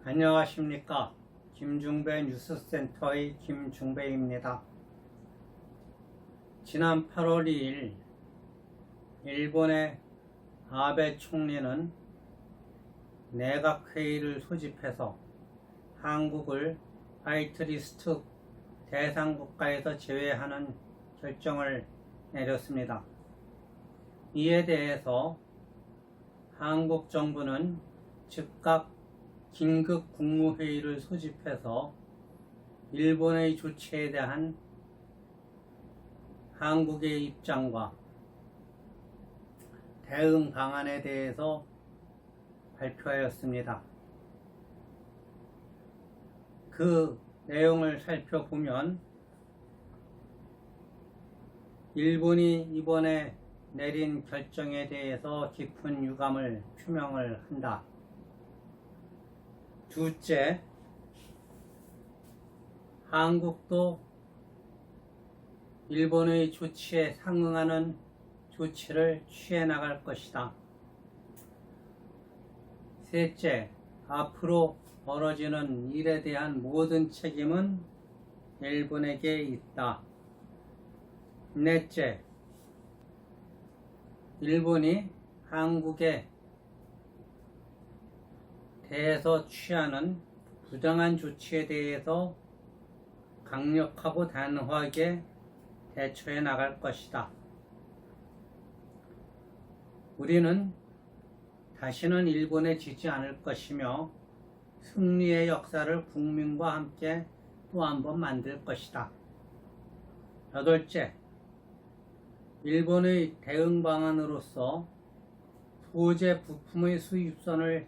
안녕하십니까. 김중배 뉴스센터의 김중배입니다. 지난 8월 2일 일본의 아베 총리는 내각회의를 소집해서 한국을 화이트리스트 대상 국가에서 제외하는 결정을 내렸습니다. 이에 대해서 한국 정부는 즉각 긴급 국무회의를 소집해서 일본의 조치에 대한 한국의 입장과 대응 방안에 대해서 발표하였습니다. 그 내용을 살펴보면 일본이 이번에 내린 결정에 대해서 깊은 유감을 표명을 한다. 둘째, 한국도 일본의 조치에 상응하는 조치를 취해 나갈 것이다. 셋째, 앞으로 벌어지는 일에 대한 모든 책임은 일본에게 있다. 넷째, 일본이 한국에 대해서 취하는 부당한 조치에 대해서 강력하고 단호하게 대처해 나갈 것이다. 우리는 다시는 일본에 지지 않을 것이며 승리의 역사를 국민과 함께 또 한 번 만들 것이다. 여덟째, 일본의 대응 방안으로서 소재 부품의 수입선을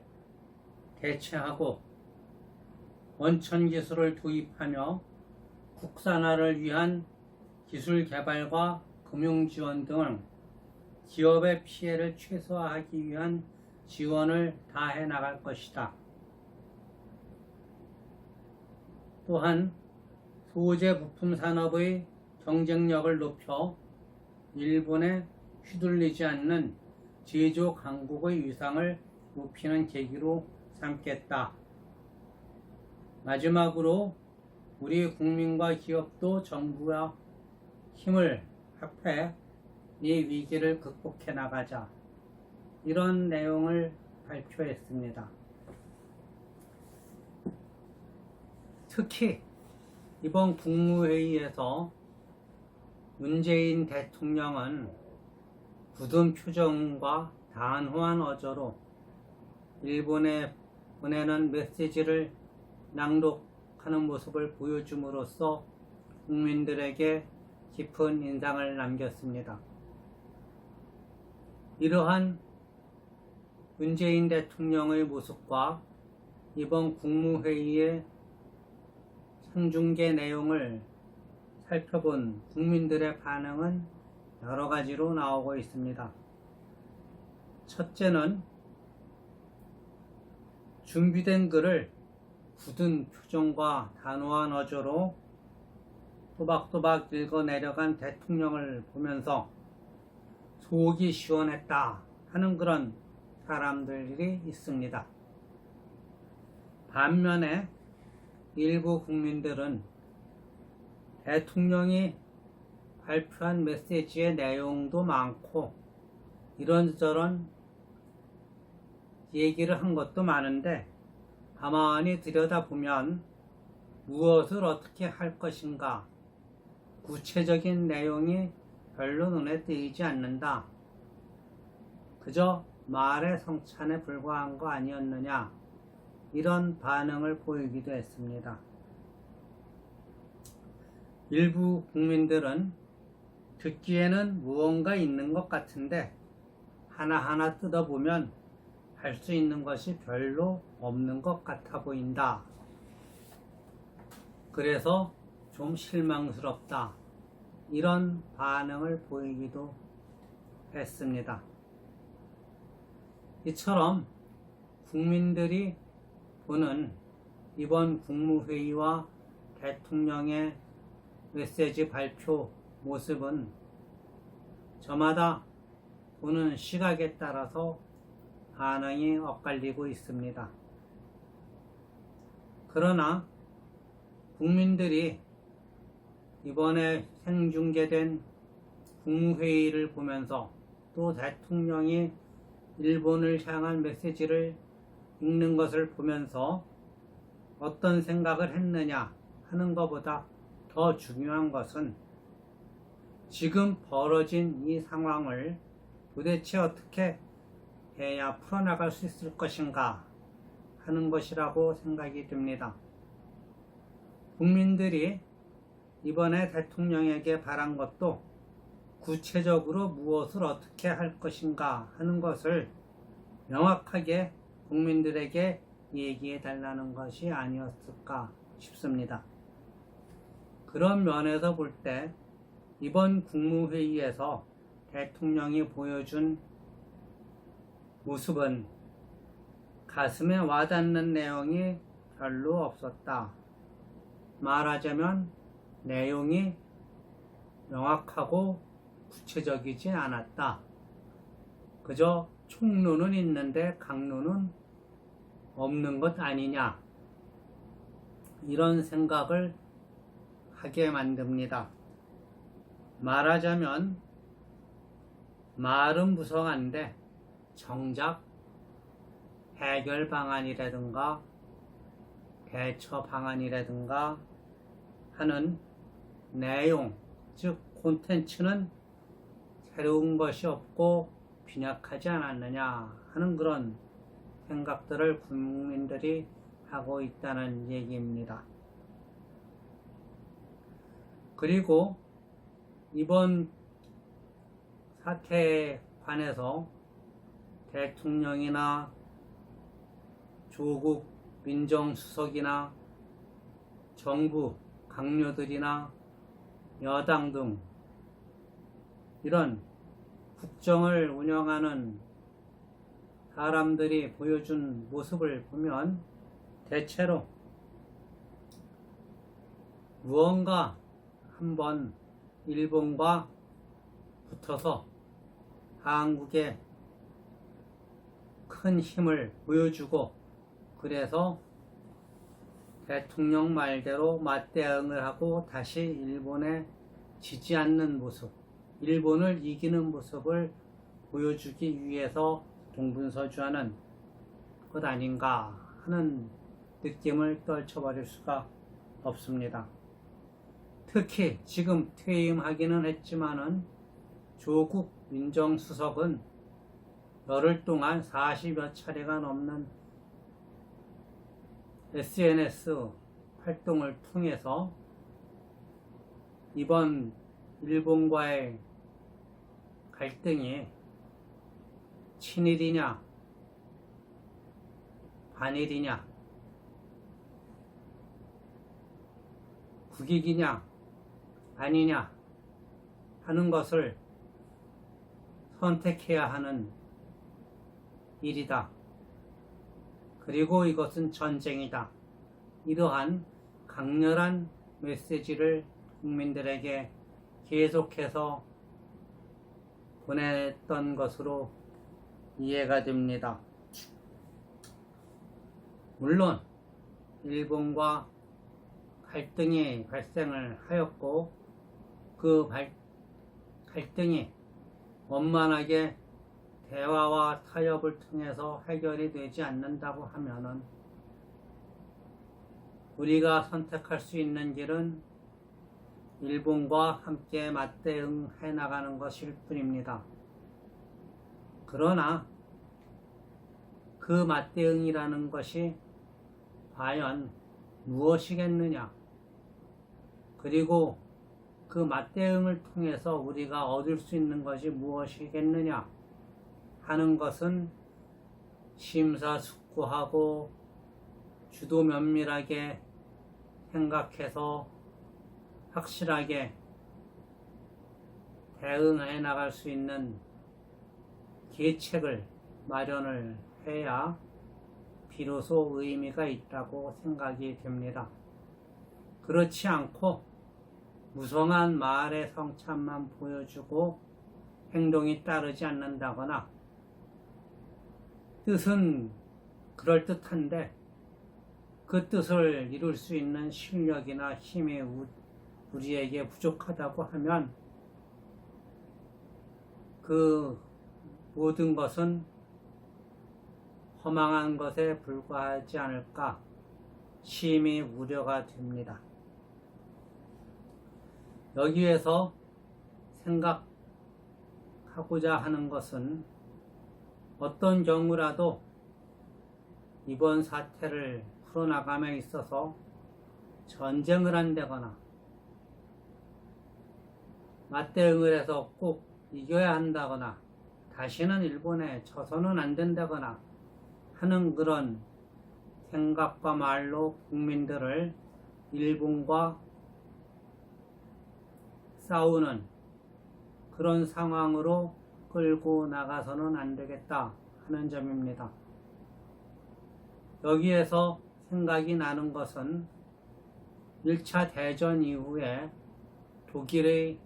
대체하고 원천 기술을 도입하며 국산화를 위한 기술 개발과 금융 지원 등 기업의 피해를 최소화하기 위한 지원을 다해 나갈 것이다. 또한 소재 부품 산업의 경쟁력을 높여 일본에 휘둘리지 않는 제조 강국의 위상을 높이는 계기로 삼겠다. 마지막으로 우리 국민과 기업도 정부와 힘을 합해 이 위기를 극복해 나가자. 이런 내용을 발표했습니다. 특히 이번 국무회의에서 문재인 대통령은 굳은 표정과 단호한 어조로 일본에 보내는 메시지를 낭독하는 모습을 보여줌으로써 국민들에게 깊은 인상을 남겼습니다. 이러한 문재인 대통령의 모습과 이번 국무회의의 상중계 내용을 살펴본 국민들의 반응은 여러 가지로 나오고 있습니다. 첫째는 준비된 글을 굳은 표정과 단호한 어조로 또박또박 읽어내려간 대통령을 보면서 속이 시원했다 하는 그런 사람들이 있습니다. 반면에 일부 국민들은 대통령이 발표한 메시지의 내용도 많고 이런저런 얘기를 한 것도 많은데 가만히 들여다보면 무엇을 어떻게 할 것인가 구체적인 내용이 별로 눈에 띄지 않는다. 그저 말의 성찬에 불과한 거 아니었느냐 이런 반응을 보이기도 했습니다. 일부 국민들은 듣기에는 무언가 있는 것 같은데 하나하나 뜯어보면 할 수 있는 것이 별로 없는 것 같아 보인다. 그래서 좀 실망스럽다. 이런 반응을 보이기도 했습니다. 이처럼 국민들이 보는 이번 국무회의와 대통령의 메시지 발표 모습은 저마다 보는 시각에 따라서 반응이 엇갈리고 있습니다. 그러나 국민들이 이번에 생중계된 국무회의를 보면서 또 대통령이 일본을 향한 메시지를 읽는 것을 보면서 어떤 생각을 했느냐 하는 것보다 더 중요한 것은 지금 벌어진 이 상황을 도대체 어떻게 해야 풀어나갈 수 있을 것인가 하는 것이라고 생각이 듭니다. 국민들이 이번에 대통령에게 바란 것도 구체적으로 무엇을 어떻게 할 것인가 하는 것을 명확하게 국민들에게 얘기해 달라는 것이 아니었을까 싶습니다. 그런 면에서 볼 때 이번 국무회의에서 대통령이 보여준 모습은 가슴에 와닿는 내용이 별로 없었다. 말하자면 내용이 명확하고 구체적이지 않았다. 그저 총론은 있는데 강론은 없는 것 아니냐, 이런 생각을 하게 만듭니다. 말하자면 말은 무성한데 정작 해결 방안이라든가 대처 방안이라든가 하는 내용, 즉 콘텐츠는 새로운 것이 없고 빈약하지 않았느냐 하는 그런 생각들을 국민들이 하고 있다는 얘기입니다. 그리고 이번 사태에 관해서 대통령이나 조국 민정수석이나 정부 강요들이나 여당 등 이런 국정을 운영하는 사람들이 보여준 모습을 보면 대체로 무언가 한번 일본과 붙어서 한국에 큰 힘을 보여주고 그래서 대통령 말대로 맞대응을 하고 다시 일본에 지지 않는 모습, 일본을 이기는 모습을 보여주기 위해서 동분서주하는 것 아닌가 하는 느낌을 떨쳐버릴 수가 없습니다. 특히 지금 퇴임하기는 했지만은 조국 민정수석은 열흘 동안 40여 차례가 넘는 SNS 활동을 통해서 이번 일본과의 갈등이 친일이냐 반일이냐 국익이냐 아니냐 하는 것을 선택해야 하는 일이다. 그리고 이것은 전쟁이다. 이러한 강렬한 메시지를 국민들에게 계속해서 보냈던 것으로 이해가 됩니다. 물론 일본과 갈등이 발생을 하였고 그 갈등이 원만하게 대화와 타협을 통해서 해결이 되지 않는다고 하면은 우리가 선택할 수 있는 길은 일본과 함께 맞대응해 나가는 것일 뿐입니다. 그러나 그 맞대응이라는 것이 과연 무엇이겠느냐, 그리고 그 맞대응을 통해서 우리가 얻을 수 있는 것이 무엇이겠느냐 하는 것은 심사숙고하고 주도 면밀하게 생각해서 확실하게 대응해 나갈 수 있는 계책을 마련을 해야 비로소 의미가 있다고 생각이 됩니다. 그렇지 않고 무성한 말의 성찬만 보여주고 행동이 따르지 않는다거나 뜻은 그럴듯한데 그 뜻을 이룰 수 있는 실력이나 힘이 우리에게 부족하다고 하면 그 모든 것은 허망한 것에 불과하지 않을까 심히 우려가 됩니다. 여기에서 생각하고자 하는 것은 어떤 경우라도 이번 사태를 풀어나감에 있어서 전쟁을 한다거나 맞대응을 해서 꼭 이겨야 한다거나 다시는 일본에 져서는 안 된다거나 하는 그런 생각과 말로 국민들을 일본과 싸우는 그런 상황으로 끌고 나가서는 안 되겠다 하는 점입니다. 여기에서 생각이 나는 것은 1차 대전 이후에 독일의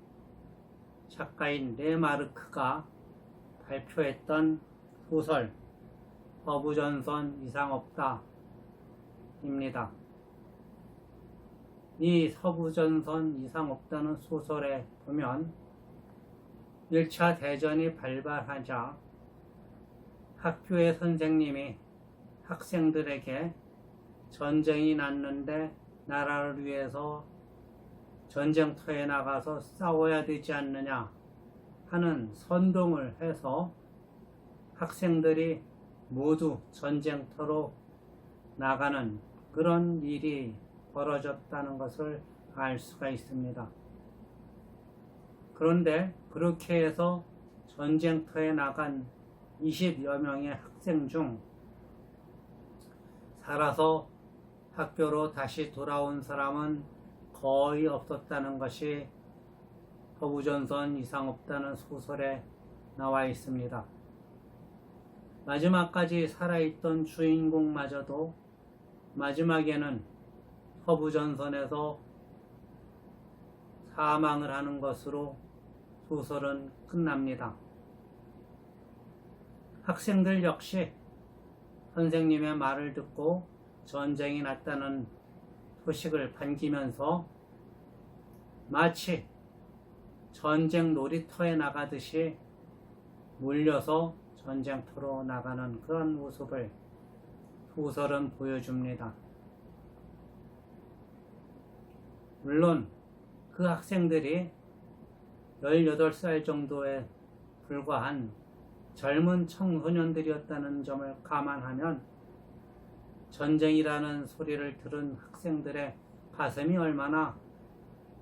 작가인 레마르크가 발표했던 소설 서부전선 이상 없다 입니다. 이 서부전선 이상 없다는 소설에 보면 1차 대전이 발발하자 학교의 선생님이 학생들에게 전쟁이 났는데 나라를 위해서 전쟁터에 나가서 싸워야 되지 않느냐 하는 선동을 해서 학생들이 모두 전쟁터로 나가는 그런 일이 벌어졌다는 것을 알 수가 있습니다. 그런데 그렇게 해서 전쟁터에 나간 20여 명의 학생 중 살아서 학교로 다시 돌아온 사람은 거의 없었다는 것이 서부전선 이상 없다는 소설에 나와 있습니다. 마지막까지 살아있던 주인공마저도 마지막에는 서부전선에서 사망을 하는 것으로 소설은 끝납니다. 학생들 역시 선생님의 말을 듣고 전쟁이 났다는 소식을 반기면서 마치 전쟁 놀이터에 나가듯이 몰려서 전쟁터로 나가는 그런 모습을 소설은 보여줍니다. 물론 그 학생들이 18살 정도에 불과한 젊은 청소년들이었다는 점을 감안하면 전쟁이라는 소리를 들은 학생들의 가슴이 얼마나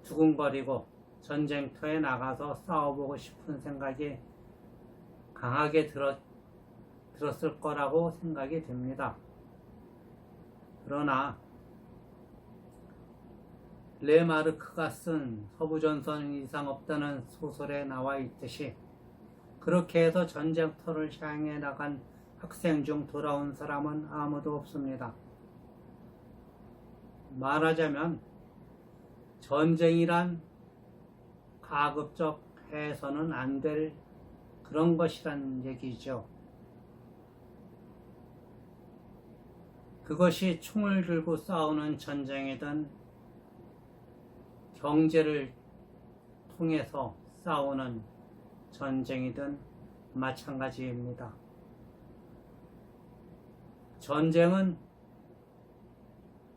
두근거리고 전쟁터에 나가서 싸워보고 싶은 생각이 강하게 들었을 거라고 생각이 됩니다. 그러나 레마르크가 쓴 서부전선 이상 없다는 소설에 나와 있듯이 그렇게 해서 전쟁터를 향해 나간 학생 중 돌아온 사람은 아무도 없습니다. 말하자면 전쟁이란 가급적 해서는 안 될 그런 것이란 얘기죠. 그것이 총을 들고 싸우는 전쟁이든 경제를 통해서 싸우는 전쟁이든 마찬가지입니다. 전쟁은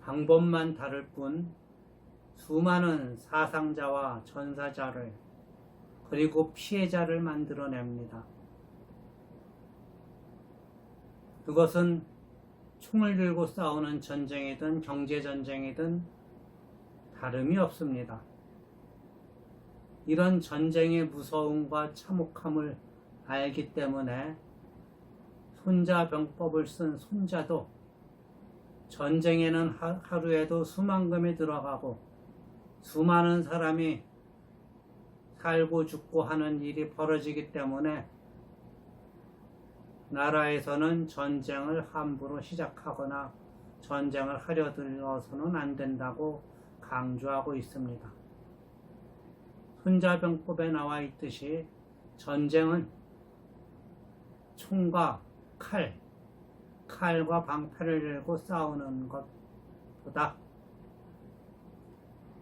방법만 다를 뿐 수많은 사상자와 전사자를 그리고 피해자를 만들어냅니다. 그것은 총을 들고 싸우는 전쟁이든 경제전쟁이든 다름이 없습니다. 이런 전쟁의 무서움과 참혹함을 알기 때문에 손자병법을 쓴 손자도 전쟁에는 하루에도 수만금이 들어가고 수많은 사람이 살고 죽고 하는 일이 벌어지기 때문에 나라에서는 전쟁을 함부로 시작하거나 전쟁을 하려 들어서는 안 된다고 강조하고 있습니다. 손자병법에 나와 있듯이 전쟁은 총과 칼과 방패를 들고 싸우는 것 것보다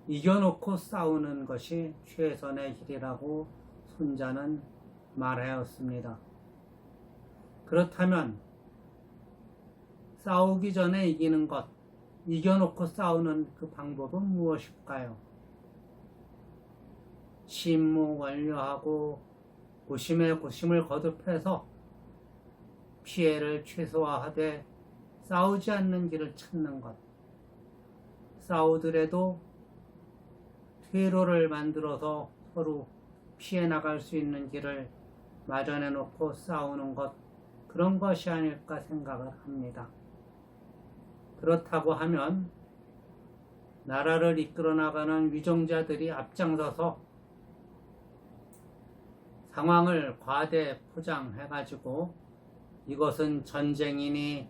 이겨놓고 싸우는 것이 최선의 길이라고 손자는 말하였습니다. 그렇다면 싸우기 전에 이기는 것, 이겨놓고 싸우는 그 방법은 무엇일까요? 심무 완료하고 고심에 고심을 거듭해서 피해를 최소화하되 싸우지 않는 길을 찾는 것. 싸우더라도 퇴로를 만들어서 서로 피해 나갈 수 있는 길을 마련해 놓고 싸우는 것, 그런 것이 아닐까 생각을 합니다. 그렇다고 하면 나라를 이끌어 나가는 위정자들이 앞장서서 상황을 과대 포장해가지고 이것은 전쟁이니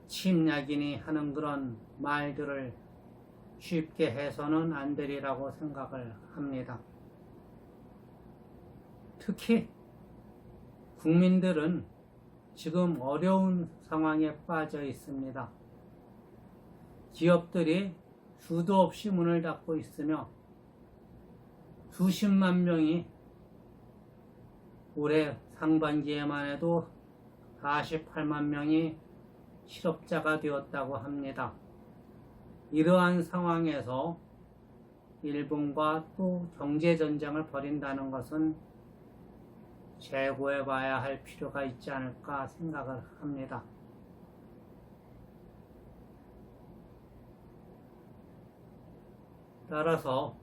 침략이니 하는 그런 말들을 쉽게 해서는 안 되리라고 생각을 합니다. 특히 국민들은 지금 어려운 상황에 빠져 있습니다. 기업들이 수도 없이 문을 닫고 있으며 수십만 명이 올해 상반기에만 해도 48만 명이 실업자가 되었다고 합니다. 이러한 상황에서 일본과 또 경제전쟁을 벌인다는 것은 재고해 봐야 할 필요가 있지 않을까 생각을 합니다. 따라서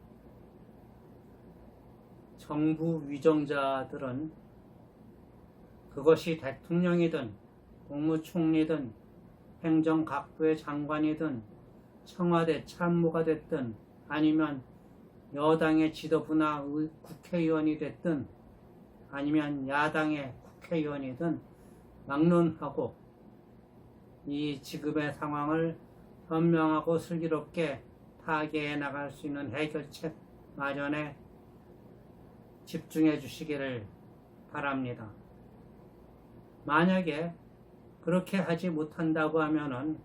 정부 위정자들은 그것이 대통령이든 국무총리든 행정각부의 장관이든 청와대 참모가 됐든 아니면 여당의 지도부나 국회의원이 됐든 아니면 야당의 국회의원이든 막론하고 이 지금의 상황을 현명하고 슬기롭게 타개해 나갈 수 있는 해결책 마련에 집중해 주시기를 바랍니다. 만약에 그렇게 하지 못한다고 하면은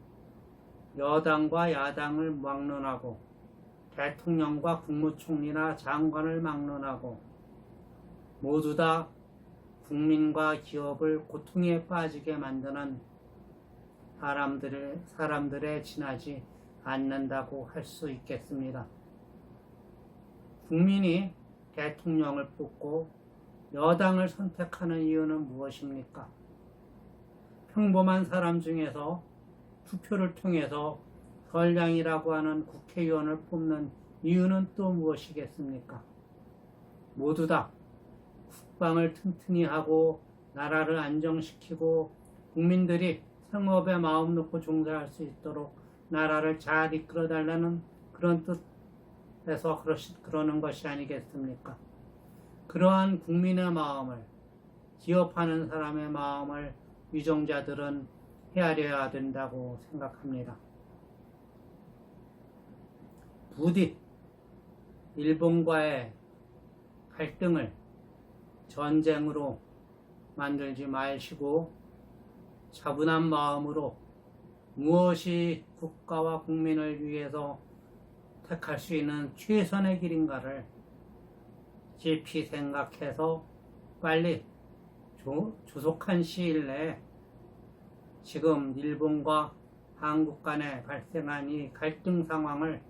여당과 야당을 막론하고 대통령과 국무총리나 장관을 막론하고 모두 다 국민과 기업을 고통에 빠지게 만드는 사람들에 지나지 않는다고 할 수 있겠습니다. 국민이 대통령을 뽑고 여당을 선택하는 이유는 무엇입니까? 평범한 사람 중에서 투표를 통해서 선량이라고 하는 국회의원을 뽑는 이유는 또 무엇이겠습니까? 모두 다 국방을 튼튼히 하고 나라를 안정시키고 국민들이 생업에 마음 놓고 종사할 수 있도록 나라를 잘 이끌어달라는 그런 뜻에서 그러는 것이 아니겠습니까? 그러한 국민의 마음을, 기업하는 사람의 마음을 위정자들은 헤아려야 된다고 생각합니다. 부디 일본과의 갈등을 전쟁으로 만들지 마시고 차분한 마음으로 무엇이 국가와 국민을 위해서 택할 수 있는 최선의 길인가를 깊이 생각해서 빨리 조속한 시일 내에 지금 일본과 한국 간에 발생한 이 갈등 상황을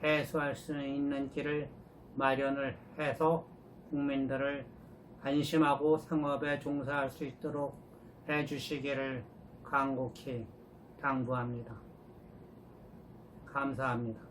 해소할 수 있는 길을 마련을 해서 국민들을 안심하고 생업에 종사할 수 있도록 해주시기를 간곡히 당부합니다. 감사합니다.